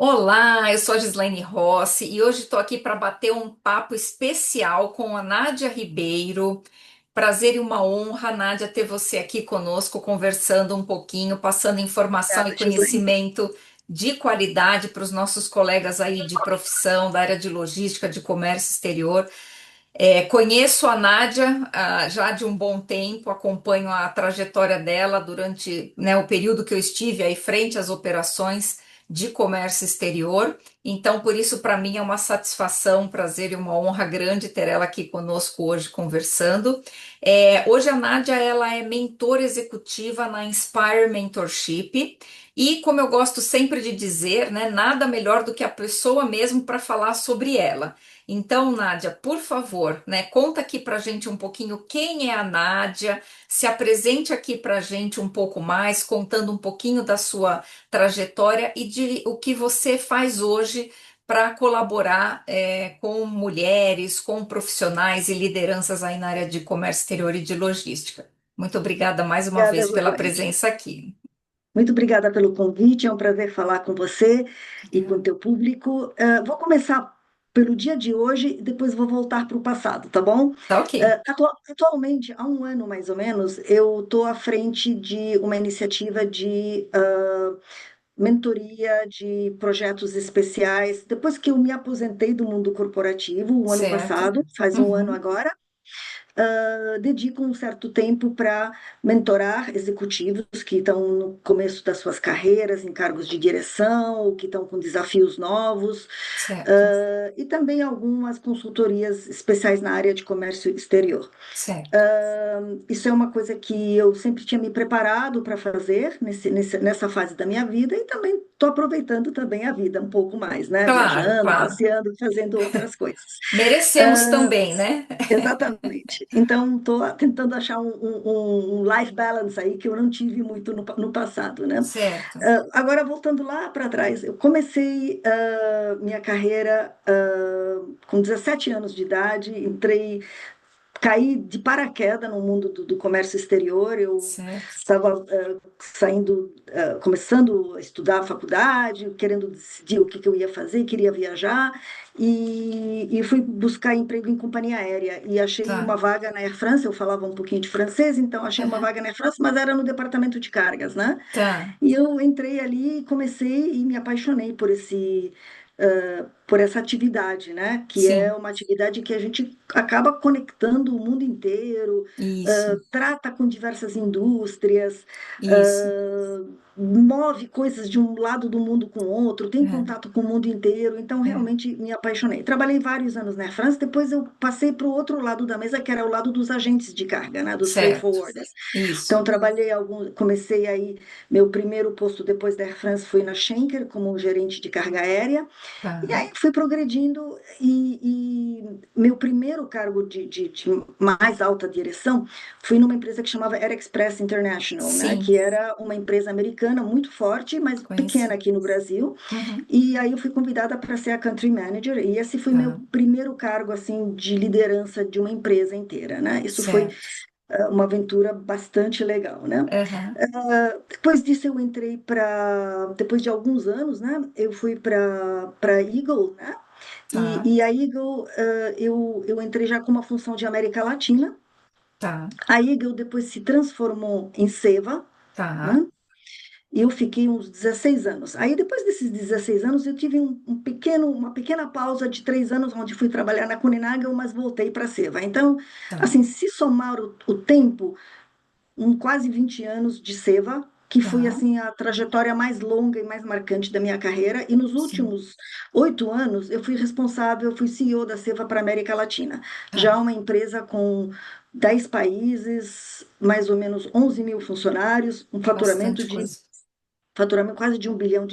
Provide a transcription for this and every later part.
Olá, eu sou a Gislaine Rossi e hoje estou aqui para bater um papo especial com a Nádia Ribeiro. Prazer e uma honra, Nádia, ter você aqui conosco, conversando um pouquinho, passando informação e Obrigada, Gislaine. conhecimento de qualidade para os nossos colegas aí de profissão, da área de logística, de comércio exterior. Conheço a Nádia, já de um bom tempo, acompanho a trajetória dela durante, né, o período que eu estive aí frente às operações de comércio exterior. Então, por isso, para mim é uma satisfação, um prazer e uma honra grande ter ela aqui conosco hoje conversando. Hoje a Nádia ela é mentora executiva na Inspire Mentorship. E como eu gosto sempre de dizer, né, nada melhor do que a pessoa mesmo para falar sobre ela. Então, Nádia, por favor, né, conta aqui para gente um pouquinho quem é a Nádia, se apresente aqui para gente um pouco mais, contando um pouquinho da sua trajetória e de o que você faz hoje para colaborar, com mulheres, com profissionais e lideranças aí na área de comércio exterior e de logística. Muito obrigada mais uma Obrigada, vez pela Gislaine. presença aqui. Muito obrigada pelo convite, é um prazer falar com você e com o teu público. Vou começar pelo dia de hoje e depois vou voltar para o passado, tá bom? Tá ok. Atualmente, há um ano mais ou menos, eu estou à frente de uma iniciativa de mentoria de projetos especiais. Depois que eu me aposentei do mundo corporativo, o ano Certo. passado, faz um ano Uhum. agora, dedico um certo tempo para mentorar executivos que estão no começo das suas carreiras, em cargos de direção, ou que estão com desafios novos, Certo. e também algumas consultorias especiais na área de comércio exterior. Certo. Isso é uma coisa que eu sempre tinha me preparado para fazer nessa fase da minha vida e também estou aproveitando também a vida um pouco mais, né? Claro, Viajando, claro. passeando, fazendo outras coisas. Merecemos Ah, também, né? Exatamente. Então, estou tentando achar um life balance aí que eu não tive muito no passado, né? Certo. Agora, voltando lá para trás, eu comecei minha carreira com 17 anos de idade, caí de paraquedas no mundo do comércio exterior. Eu Certo. estava começando a estudar a faculdade, querendo decidir o que, que eu ia fazer, queria viajar, e fui buscar emprego em companhia aérea. E achei uma Tá. vaga na Air France, eu falava um pouquinho de francês, então achei uma Aham. vaga na Air France, mas era no departamento de cargas, né? Tá. E eu entrei ali, comecei e me apaixonei por essa atividade, né? Que é Sim. uma atividade que a gente acaba conectando o mundo inteiro, Isso. trata com diversas indústrias, Isso. move coisas de um lado do mundo com o outro, tem É, contato com o mundo inteiro. Então, é. realmente me apaixonei. Trabalhei vários anos na Air France, depois eu passei para o outro lado da mesa, que era o lado dos agentes de carga, né? Dos freight Certo. forwarders. Então, Isso. comecei aí, meu primeiro posto depois da Air France foi na Schenker, como gerente de carga aérea, e Tá. aí fui progredindo, e meu primeiro cargo de mais alta direção foi numa empresa que chamava Air Express International, né, Sim. que era uma empresa americana muito forte, mas pequena Conheci. aqui no Brasil, Uhum. e aí eu fui convidada para ser a country manager, e esse foi meu Tá. primeiro cargo, assim, de liderança de uma empresa inteira, né, isso foi Certo. uma aventura bastante legal, né? Aham. Depois disso eu entrei depois de alguns anos, né? Eu fui para Eagle, né? Tá. E a Eagle, eu entrei já com uma função de América Latina. Tá. A Eagle depois se transformou em Seva, Tá. né? E eu fiquei uns 16 anos. Aí, depois desses 16 anos, eu tive uma pequena pausa de 3 anos, onde fui trabalhar na Kuehne+Nagel, mas voltei para a Seva. Então, Tá. assim, se somar o tempo, quase 20 anos de Seva, que foi Tá. assim a trajetória mais longa e mais marcante da minha carreira. E nos Sim. últimos 8 anos, eu fui CEO da Seva para a América Latina. Já Tá. uma empresa com 10 países, mais ou menos 11 mil funcionários, um Bastante coisa. faturamento quase de US$ 1 bilhão.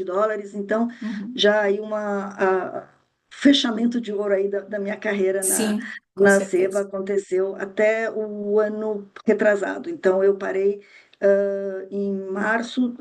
Então, Uhum. já aí fechamento de ouro aí da minha carreira Sim, com na Seva certeza. aconteceu até o ano retrasado. Então, eu parei em março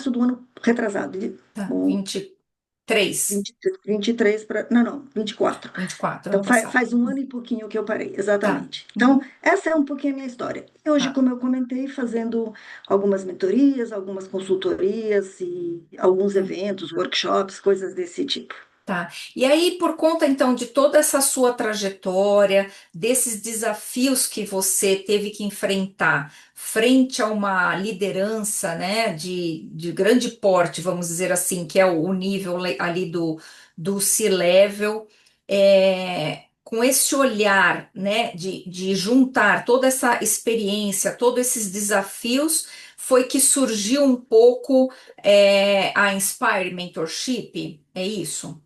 do ano retrasado, Tá. 20. Três, 23 para. Não, não, 24. 24, ano Então passado. faz um ano e pouquinho que eu parei, Tá. exatamente. Então, Uhum. essa é um pouquinho a minha história. E hoje, Tá. como eu comentei, fazendo algumas mentorias, algumas consultorias e alguns eventos, workshops, coisas desse tipo. Tá. E aí, por conta então de toda essa sua trajetória, desses desafios que você teve que enfrentar frente a uma liderança, né, de grande porte, vamos dizer assim, que é o nível ali do C-level, com esse olhar, né, de juntar toda essa experiência, todos esses desafios, foi que surgiu um pouco, a Inspire Mentorship, é isso?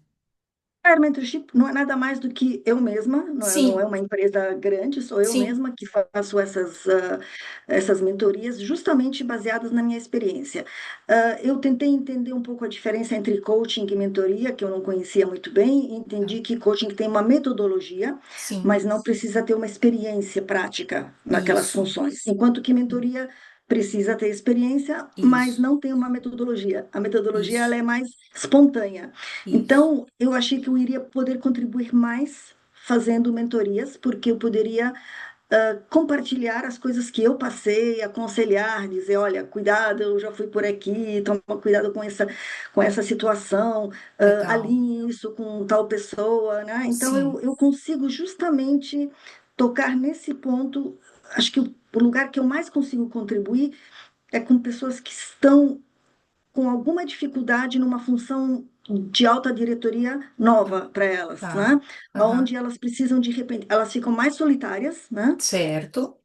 A Mentorship não é nada mais do que eu mesma, não é Sim, uma empresa grande, sou eu sim, mesma que faço essas mentorias justamente baseadas na minha experiência. Eu tentei entender um pouco a diferença entre coaching e mentoria, que eu não conhecia muito bem, tá, entendi que coaching tem uma metodologia, sim, mas não precisa ter uma experiência prática naquelas isso, funções, enquanto que mentoria precisa ter experiência, mas isso, não tem uma metodologia. A metodologia ela isso, é mais espontânea. isso, Então, eu achei que eu iria poder contribuir mais fazendo mentorias, porque eu poderia compartilhar as coisas que eu passei, aconselhar, dizer, olha, cuidado, eu já fui por aqui, toma cuidado com essa situação, legal, alinhe isso com tal pessoa, né? Então, eu, sim, eu consigo justamente tocar nesse ponto. Acho que o lugar que eu mais consigo contribuir é com pessoas que estão com alguma dificuldade numa função de alta diretoria tá, nova para elas, tá, né? aham, Onde elas precisam de repente, elas ficam mais solitárias, né? certo,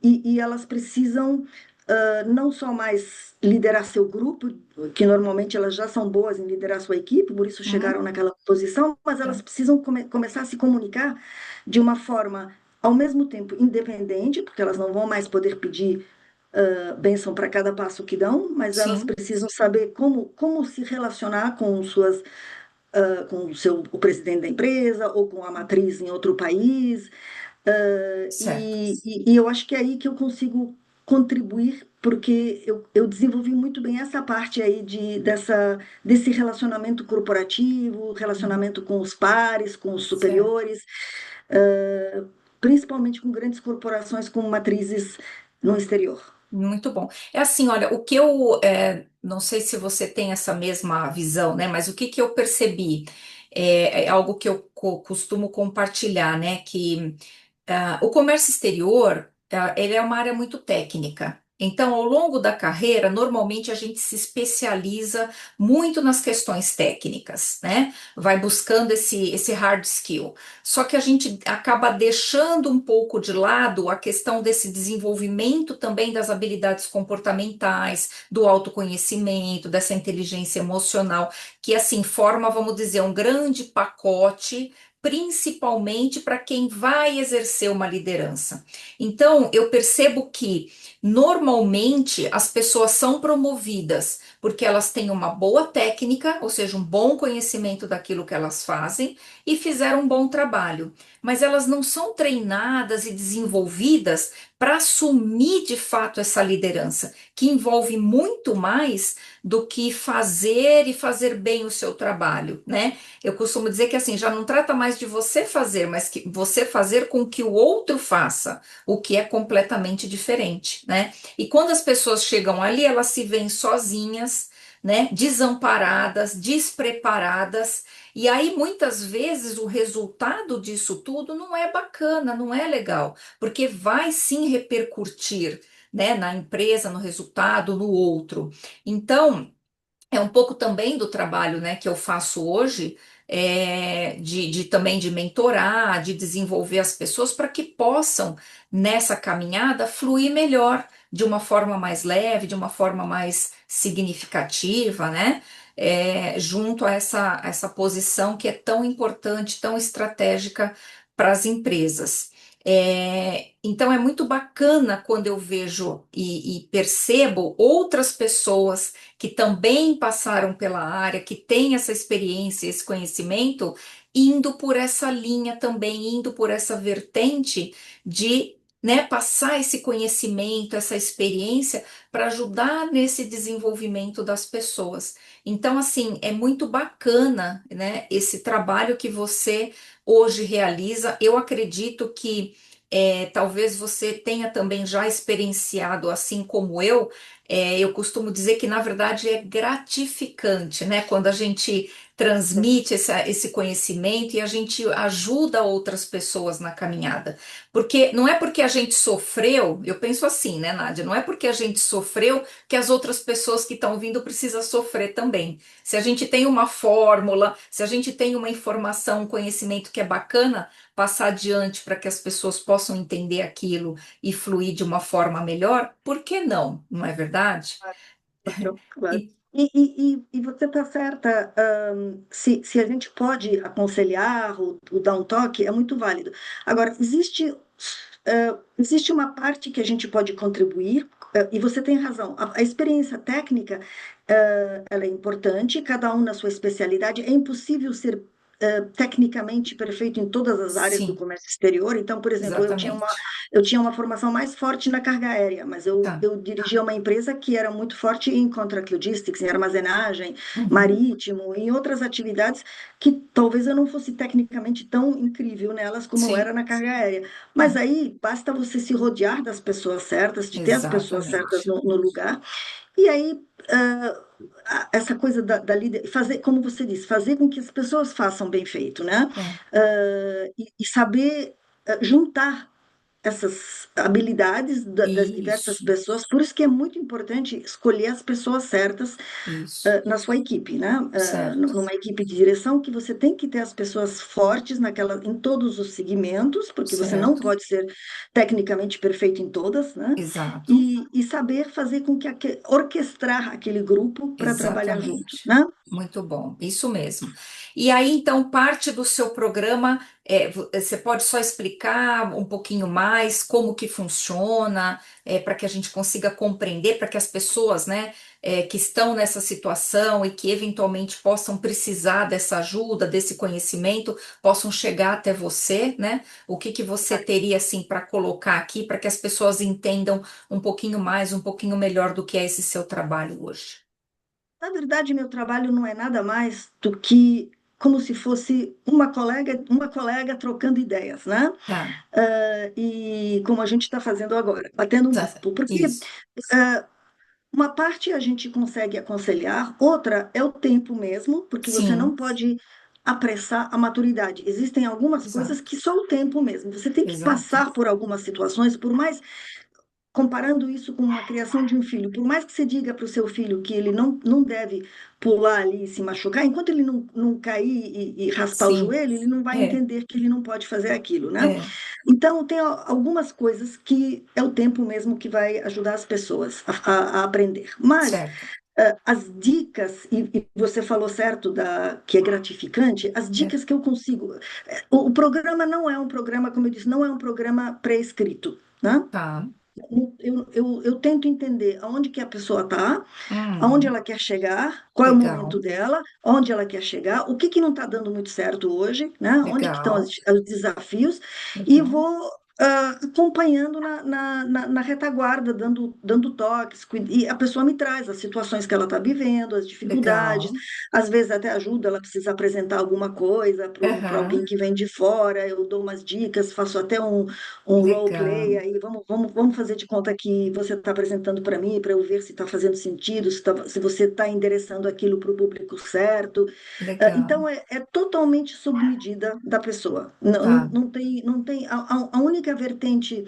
E elas precisam não só mais liderar seu grupo, que normalmente elas já são boas em liderar sua equipe, por isso chegaram uhum, naquela posição, mas elas tá, precisam começar a se comunicar de uma forma ao mesmo tempo independente, porque elas não vão mais poder pedir bênção para cada passo que dão, mas elas sim, precisam saber como se relacionar com o presidente da empresa ou com a matriz em outro país. certo, E eu acho que é aí que eu consigo contribuir, porque eu desenvolvi muito bem essa parte aí desse relacionamento corporativo, uhum, relacionamento com os pares, com os certo. superiores, uh, principalmente com grandes corporações com matrizes no exterior. Muito bom. É assim, olha, o que não sei se você tem essa mesma visão, né? Mas o que que eu percebi é algo que eu costumo compartilhar, né? Que o comércio exterior, ele é uma área muito técnica. Então, ao longo da carreira, normalmente a gente se especializa muito nas questões técnicas, né? Vai buscando esse hard skill. Só que a gente acaba deixando um pouco de lado a questão desse desenvolvimento também das habilidades comportamentais, do autoconhecimento, dessa inteligência emocional, que assim forma, vamos dizer, um grande pacote principalmente para quem vai exercer uma liderança. Então, eu percebo que normalmente as pessoas são promovidas porque elas têm uma boa técnica, ou seja, um bom conhecimento daquilo que elas fazem e fizeram um bom trabalho, mas elas não são treinadas e desenvolvidas para assumir de fato essa liderança, que envolve muito mais do que fazer e fazer bem o seu trabalho, né? Eu costumo dizer que assim, já não trata mais de você fazer, mas que você fazer com que o outro faça, o que é completamente diferente, né? E quando as pessoas chegam ali, elas se veem sozinhas, né? Desamparadas, despreparadas, e aí muitas vezes o resultado disso tudo não é bacana, não é legal, porque vai sim repercutir, né, na empresa, no resultado, no outro. Então, é um pouco também do trabalho, né, que eu faço hoje, de também de mentorar, de desenvolver as pessoas para que possam, nessa caminhada, fluir melhor, de uma forma mais leve, de uma forma mais significativa, né? Junto a essa posição que é tão importante, tão estratégica para as empresas. Então é muito bacana quando eu vejo e percebo outras pessoas que também passaram pela área, que têm essa experiência, esse conhecimento, indo por essa linha também, indo por essa vertente de né, passar esse conhecimento, essa experiência para ajudar nesse desenvolvimento das pessoas. Então, assim, é muito bacana, né, esse trabalho que você hoje realiza. Eu acredito que talvez você tenha também já experienciado, assim como eu costumo dizer que, na verdade, é gratificante, né, quando a gente transmite esse conhecimento e a gente ajuda outras pessoas na caminhada. Porque não é porque a gente sofreu, eu penso assim, né, Nádia? Não é porque a gente sofreu que as outras pessoas que estão vindo precisam sofrer também. Se a gente tem uma fórmula, se a gente tem uma informação, um conhecimento que é bacana, passar adiante para que as pessoas possam entender aquilo e fluir de uma forma melhor, por que não? Não é verdade? Claro, claro. E- E você está certa, se a gente pode aconselhar ou dar um toque, é muito válido. Agora, existe uma parte que a gente pode contribuir, e você tem razão, a experiência técnica, ela é importante, cada um na sua especialidade, é impossível ser tecnicamente perfeito em todas as áreas do sim, comércio exterior. Então, por exemplo, exatamente. eu tinha uma formação mais forte na carga aérea, mas Tá. eu dirigia uma empresa que era muito forte em contract logistics, em armazenagem, Uhum. marítimo, em outras atividades que talvez eu não fosse tecnicamente tão incrível nelas como eu era Sim, na carga aérea. Mas é, aí basta você se rodear das pessoas certas, de ter as pessoas certas exatamente. no lugar, e aí essa coisa da líder, fazer, como você disse, fazer com que as pessoas façam bem feito, né? É, E saber juntar essas habilidades das diversas isso, pessoas, por isso que é muito importante escolher as pessoas certas isso, na sua equipe, né? certo, Numa equipe de direção, que você tem que ter as pessoas fortes em todos os segmentos, porque você não certo, pode ser tecnicamente perfeito em todas, né? exato. E saber fazer com que orquestrar aquele grupo para trabalhar junto, Exatamente. né? Muito bom, isso mesmo. E aí, então, parte do seu programa, você pode só explicar um pouquinho mais como que funciona, para que a gente consiga compreender, para que as pessoas, né, que estão nessa situação e que eventualmente possam precisar dessa ajuda, desse conhecimento, possam chegar até você, né? O que que você teria, assim, para colocar aqui, para que as pessoas entendam um pouquinho mais, um pouquinho melhor do que é esse seu trabalho hoje? Na verdade, meu trabalho não é nada mais do que como se fosse uma colega trocando ideias, né? Tá. E como a gente está fazendo agora, batendo um Tá, papo. Porque isso. ah, uma parte a gente consegue aconselhar, outra é o tempo mesmo, porque você não Sim, pode apressar a maturidade. Existem algumas coisas exato, que só o tempo mesmo. Você tem que exato. passar por algumas situações, por mais comparando isso com uma criação de um filho, por mais que você diga para o seu filho que ele não deve pular ali e se machucar, enquanto ele não cair e raspar o Sim, joelho, ele não vai é, entender que ele não pode fazer aquilo, né? é, Então, tem algumas coisas que é o tempo mesmo que vai ajudar as pessoas a aprender. Mas certo. as dicas, e você falou certo que é gratificante, as É, dicas que eu consigo. O programa não é um programa, como eu disse, não é um programa pré-escrito, né? tá. Eu tento entender aonde que a pessoa está, aonde Hum, ela quer chegar, qual é o momento legal, dela, aonde ela quer chegar, o que que não está dando muito certo hoje, né? Onde que estão legal, os desafios, e legal, vou acompanhando na retaguarda, dando toques, e a pessoa me traz as situações que ela está vivendo, as dificuldades, legal. às vezes até ajuda, ela precisa apresentar alguma coisa para alguém Aham, que vem de fora, eu dou umas dicas, faço até um role play, legal, aí vamos fazer de conta que você está apresentando para mim, para eu ver se está fazendo sentido, se você está endereçando aquilo para o público certo. legal. Então, é totalmente sob medida da pessoa. Tá, Não tem a única vertente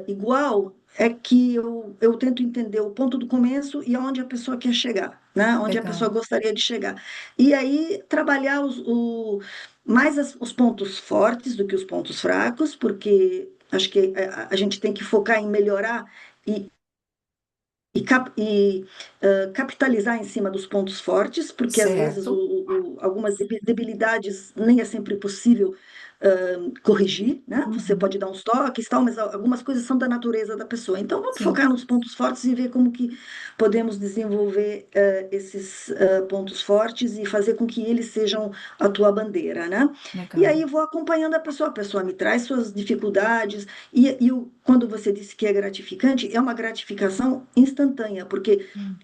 igual é que eu tento entender o ponto do começo e aonde a pessoa quer chegar, né? Onde a pessoa legal. gostaria de chegar. E aí trabalhar mais os pontos fortes do que os pontos fracos, porque acho que a gente tem que focar em melhorar e, capitalizar em cima dos pontos fortes, porque às vezes Certo. algumas debilidades nem é sempre possível corrigir, né? Você Uhum. pode dar uns toques, tal, mas algumas coisas são da natureza da pessoa. Então, vamos Sim, focar nos pontos fortes e ver como que podemos desenvolver esses pontos fortes e fazer com que eles sejam a tua bandeira, né? E legal. aí vou acompanhando a pessoa me traz suas dificuldades, quando você disse que é gratificante, é uma gratificação instantânea, porque Hum.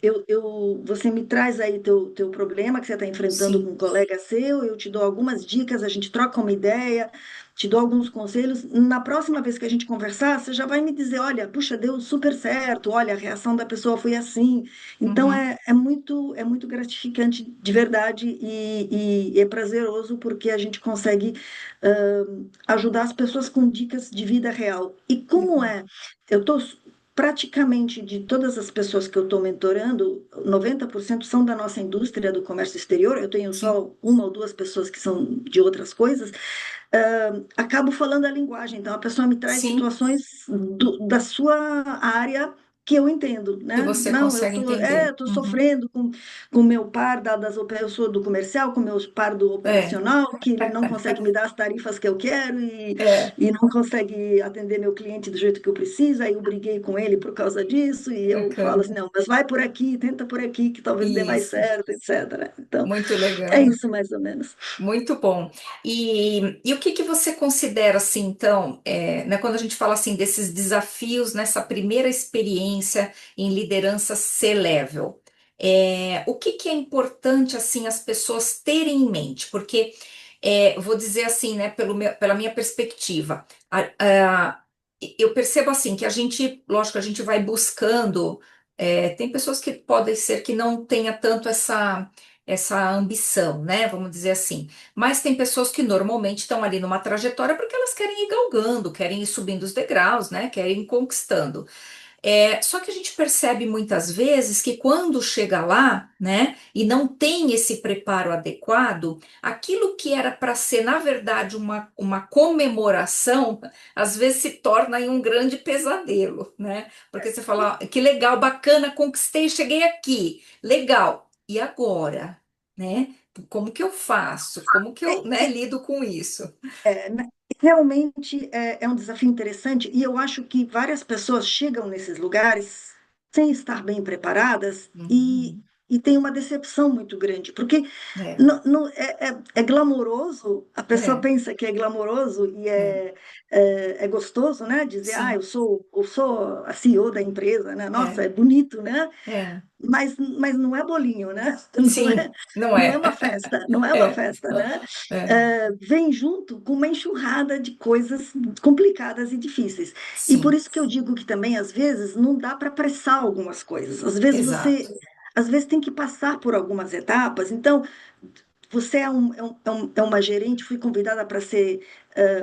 você me traz aí teu problema que você está enfrentando com Sim, um colega seu, eu te dou algumas dicas, a gente troca uma ideia, te dou alguns conselhos. Na próxima vez que a gente conversar, você já vai me dizer, olha, puxa, deu super certo, olha, a reação da pessoa foi assim. Então uhum. é muito gratificante de verdade e é prazeroso porque a gente consegue ajudar as pessoas com dicas de vida real. E como Legal. é? Eu estou praticamente de todas as pessoas que eu estou mentorando, 90% são da nossa indústria do comércio exterior. Eu tenho Sim, só uma ou duas pessoas que são de outras coisas. Acabo falando a linguagem. Então, a pessoa me traz sim, situações da sua área que eu entendo, que né? você Não, consegue eu entender. tô Uhum. sofrendo com o meu par eu sou do comercial, com o meu par do É, operacional, que ele não consegue me dar as tarifas que eu quero é, e não consegue atender meu cliente do jeito que eu preciso. Aí eu briguei com ele por causa disso e eu falo assim, bacana. não, mas vai por aqui, tenta por aqui, que talvez dê mais Isso, certo, etc. Então, muito é legal. isso mais ou menos. Muito bom. E o que que você considera assim, então, né, quando a gente fala assim desses desafios nessa primeira experiência em liderança C-level, o que que é importante assim as pessoas terem em mente? Porque vou dizer assim, né, pela minha perspectiva, eu percebo assim que a gente, lógico, a gente vai buscando, tem pessoas que podem ser que não tenha tanto essa ambição, né? Vamos dizer assim. Mas tem pessoas que normalmente estão ali numa trajetória porque elas querem ir galgando, querem ir subindo os degraus, né? Querem ir conquistando. Só que a gente percebe muitas vezes que quando chega lá, né, e não tem esse preparo adequado, aquilo que era para ser, na verdade, uma comemoração, às vezes se torna aí um grande pesadelo, né? Porque você fala, "Ah, que legal, bacana, conquistei, cheguei aqui, legal. E agora, né? Como que eu faço? Como que eu, né, lido com isso?" Né, realmente é um desafio interessante e eu acho que várias pessoas chegam nesses lugares sem estar bem preparadas Uhum. e tem uma decepção muito grande, porque É, é glamouroso, a pessoa é, pensa que é glamouroso e é, é gostoso, né? Dizer, sim, eu sou a CEO da empresa, né? Nossa, é, é bonito, né? é. Mas não é bolinho, né? Sim, não Não é é. uma festa, não é uma É, festa, né? é, Vem junto com uma enxurrada de coisas complicadas e difíceis. E por sim, isso que eu digo que também, às vezes, não dá para apressar algumas coisas. exato. Às vezes tem que passar por algumas etapas. Então, você é uma gerente, fui convidada para ser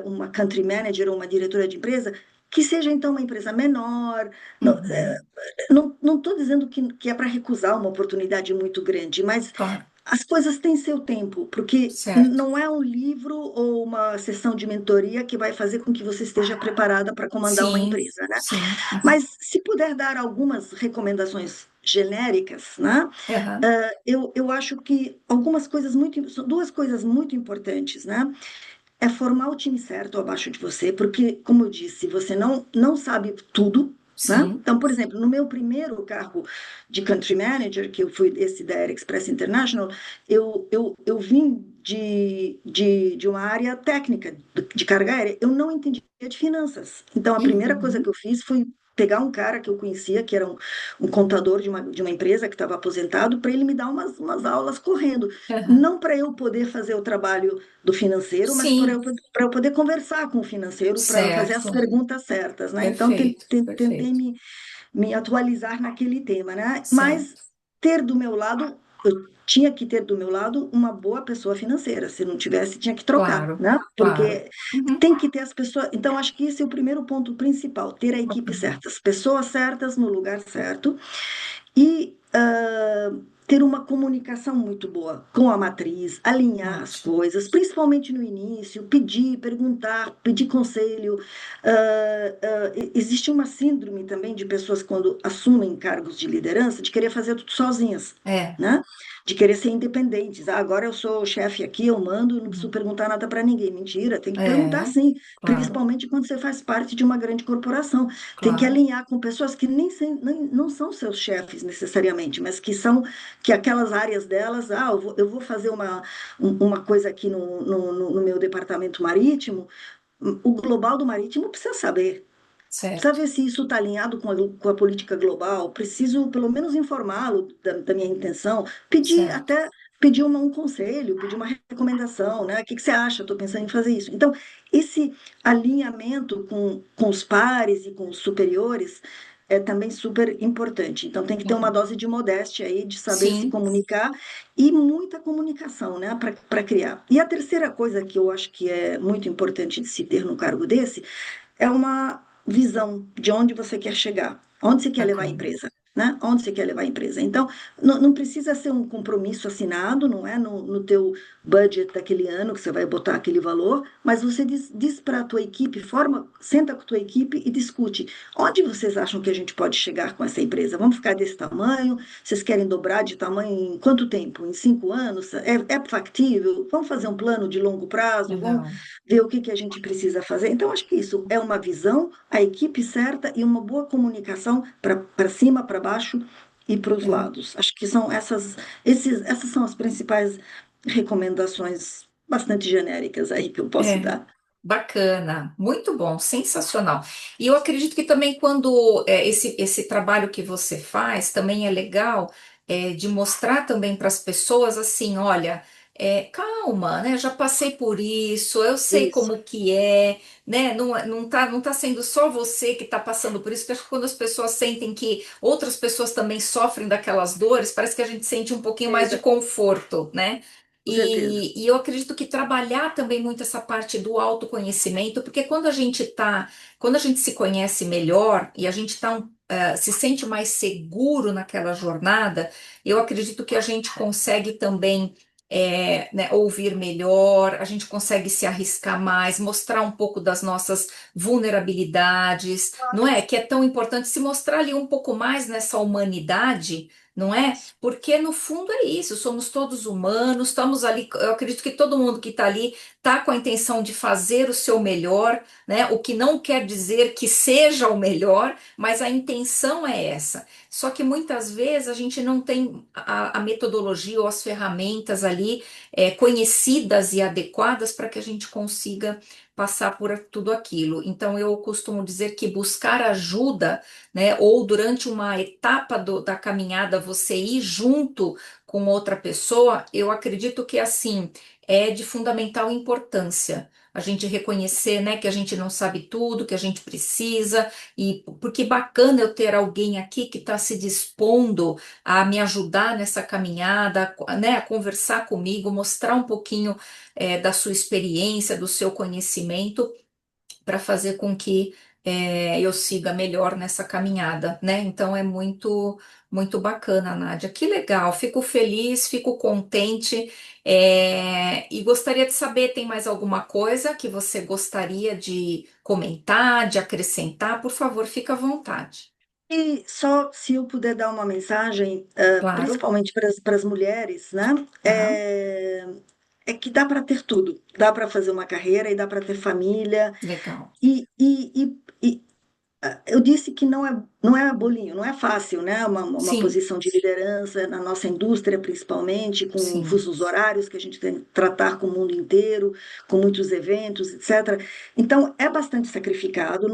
uma country manager ou uma diretora de empresa, que seja então uma empresa menor. Uhum, Não estou dizendo que é para recusar uma oportunidade muito grande, mas claro, as coisas têm seu tempo, porque certo. não é um livro ou uma sessão de mentoria que vai fazer com que você esteja preparada para comandar uma Sim, empresa, né? sim. Uhum, Mas se puder dar algumas recomendações genéricas, né? aham, Eu acho que são duas coisas muito importantes, né? É formar o time certo abaixo de você, porque, como eu disse, você não sabe tudo, né? sim. Então, por exemplo, no meu primeiro cargo de country manager, que eu fui esse da Air Express International, eu vim de uma área técnica de carga aérea. Eu não entendia de finanças. Então, a primeira coisa que Uhum, eu fiz foi pegar um cara que eu conhecia, que era um contador de uma empresa que estava aposentado, para ele me dar umas aulas correndo. aham, Não para eu poder fazer o trabalho do financeiro, mas sim, para eu poder conversar com o financeiro, para fazer as certo. perguntas certas, né? Então, Perfeito, tentei perfeito. me atualizar naquele tema, né? Mas Certo, ter do meu lado, eu tinha que ter do meu lado uma boa pessoa financeira. Se não tivesse, tinha que trocar, claro, né? claro. Porque Uhum, tem que ter as pessoas. Então, acho que esse é o primeiro ponto principal: ter a equipe bacana. certa, as pessoas certas no lugar certo e ter uma comunicação muito boa com a matriz, alinhar as Ótimo. coisas, principalmente no início, pedir, perguntar, pedir conselho. Existe uma síndrome também de pessoas quando assumem cargos de liderança de querer fazer tudo sozinhas, É, né? de querer ser independentes. Ah, agora eu sou o chefe aqui, eu mando, não preciso Uhum. perguntar nada para ninguém. Mentira, tem que perguntar É, sim, claro, principalmente quando você faz parte de uma grande corporação. Tem que claro. alinhar com pessoas que nem não são seus chefes necessariamente, mas que são, que aquelas áreas delas, eu vou fazer uma coisa aqui no meu departamento marítimo, o global do marítimo precisa saber. Precisa Certo, ver se isso está alinhado com a política global. Preciso, pelo menos, informá-lo da minha intenção. certo. Pedir um conselho, pedir uma recomendação, né? O que você acha? Estou pensando em fazer isso. Então, esse alinhamento com os pares e com os superiores é também super importante. Então, tem que ter uma Uhum. dose de modéstia aí, de saber se Sim, comunicar e muita comunicação, né? Para criar. E a terceira coisa que eu acho que é muito importante de se ter num cargo desse é uma visão de onde você quer chegar, onde você quer levar a bacana. empresa, né? Onde você quer levar a empresa. Então, não precisa ser um compromisso assinado, não é no teu budget daquele ano que você vai botar aquele valor, mas você diz para a tua equipe, senta com a tua equipe e discute. Onde vocês acham que a gente pode chegar com essa empresa? Vamos ficar desse tamanho? Vocês querem dobrar de tamanho em quanto tempo? Em 5 anos? É factível? Vamos fazer um plano de longo prazo? Vamos Legal. ver o que que a gente precisa fazer. Então, acho que isso é uma visão, a equipe certa e uma boa comunicação para cima, para baixo e para os É, lados. Acho que são essas são as principais recomendações bastante genéricas aí que eu posso é. dar. Bacana, muito bom, sensacional. E eu acredito que também quando esse trabalho que você faz também é legal de mostrar também para as pessoas assim, olha, calma, né? Já passei por isso, eu sei Isso, como que é, né? Não tá sendo só você que está passando por isso, porque acho que quando as pessoas sentem que outras pessoas também sofrem daquelas dores, parece que a gente sente um pouquinho mais de conforto, né? com certeza. E eu acredito que trabalhar também muito essa parte do autoconhecimento, porque quando a gente se conhece melhor e a gente se sente mais seguro naquela jornada, eu acredito que a gente consegue também né, ouvir melhor, a gente consegue se arriscar mais, mostrar um pouco das nossas vulnerabilidades, não é? Que é tão importante se mostrar ali um pouco mais nessa humanidade. Não é? Porque no fundo é isso, somos todos humanos, estamos ali. Eu acredito que todo mundo que está ali está com a intenção de fazer o seu melhor, né? O que não quer dizer que seja o melhor, mas a intenção é essa. Só que muitas vezes a gente não tem a metodologia ou as ferramentas ali conhecidas e adequadas para que a gente consiga passar por tudo aquilo. Então eu costumo dizer que buscar ajuda, né? Ou durante uma etapa da caminhada você ir junto com outra pessoa, eu acredito que assim é de fundamental importância. A gente reconhecer, né, que a gente não sabe tudo, que a gente precisa, e porque bacana eu ter alguém aqui que está se dispondo a me ajudar nessa caminhada, né, a conversar comigo, mostrar um pouquinho da sua experiência, do seu conhecimento para fazer com que eu siga melhor nessa caminhada, né? Então é muito bacana, Nádia. Que legal, fico feliz, fico contente, e gostaria de saber, tem mais alguma coisa que você gostaria de comentar, de acrescentar? Por favor, fica à vontade. E só se eu puder dar uma mensagem, Claro, principalmente para as mulheres, né? tá? É que dá para ter tudo. Dá para fazer uma carreira e dá para ter família. Legal. E eu disse que não é bolinho, não é fácil, né? Uma Sim, posição de liderança na nossa indústria, principalmente, com sim, fusos horários que a gente tem que tratar com o mundo inteiro, com muitos eventos, etc. Então, é bastante sacrificado.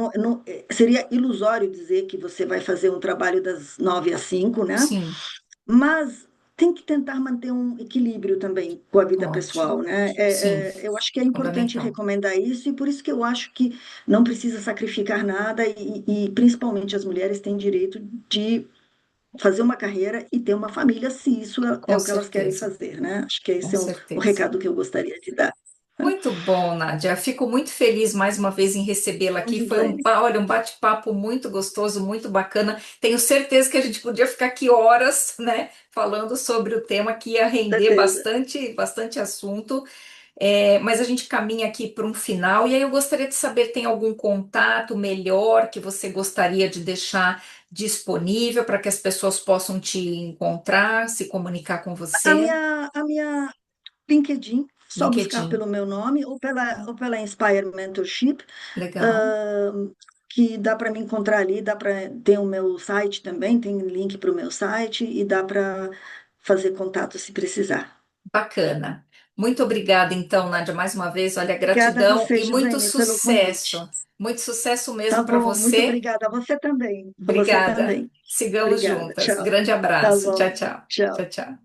Seria ilusório dizer que você vai fazer um trabalho das 9 às 5, né? sim. Mas tem que tentar manter um equilíbrio também com a vida Ótimo. pessoal, né? Sim, Eu acho que é importante fundamental. recomendar isso, e por isso que eu acho que não precisa sacrificar nada, e principalmente as mulheres têm direito de fazer uma carreira e ter uma família, se isso é Com o que elas querem certeza, fazer, né? Acho que com esse é o certeza. recado que eu gostaria de dar. Muito bom, Nádia. Fico muito feliz mais uma vez em recebê-la Bom aqui. Foi demais. olha, um bate-papo muito gostoso, muito bacana. Tenho certeza que a gente podia ficar aqui horas, né, falando sobre o tema que ia Com render certeza. bastante assunto. Mas a gente caminha aqui para um final. E aí eu gostaria de saber, tem algum contato melhor que você gostaria de deixar disponível para que as pessoas possam te encontrar, se comunicar com A você? minha LinkedIn, só buscar LinkedIn. pelo meu nome ou pela Inspire Mentorship, Legal. ahn, que dá para me encontrar ali, dá para ter o meu site também, tem link para o meu site e dá para fazer contato se precisar. Bacana. Muito obrigada, então, Nádia, mais uma vez. Olha, Obrigada a gratidão você, e muito Josene, pelo sucesso. convite. Muito sucesso Tá mesmo para bom, muito você. obrigada. A você também. A você Obrigada. também. Sigamos Obrigada. juntas. Tchau. Grande Tá abraço. Tchau, bom. tchau. Tchau, Tchau. tchau.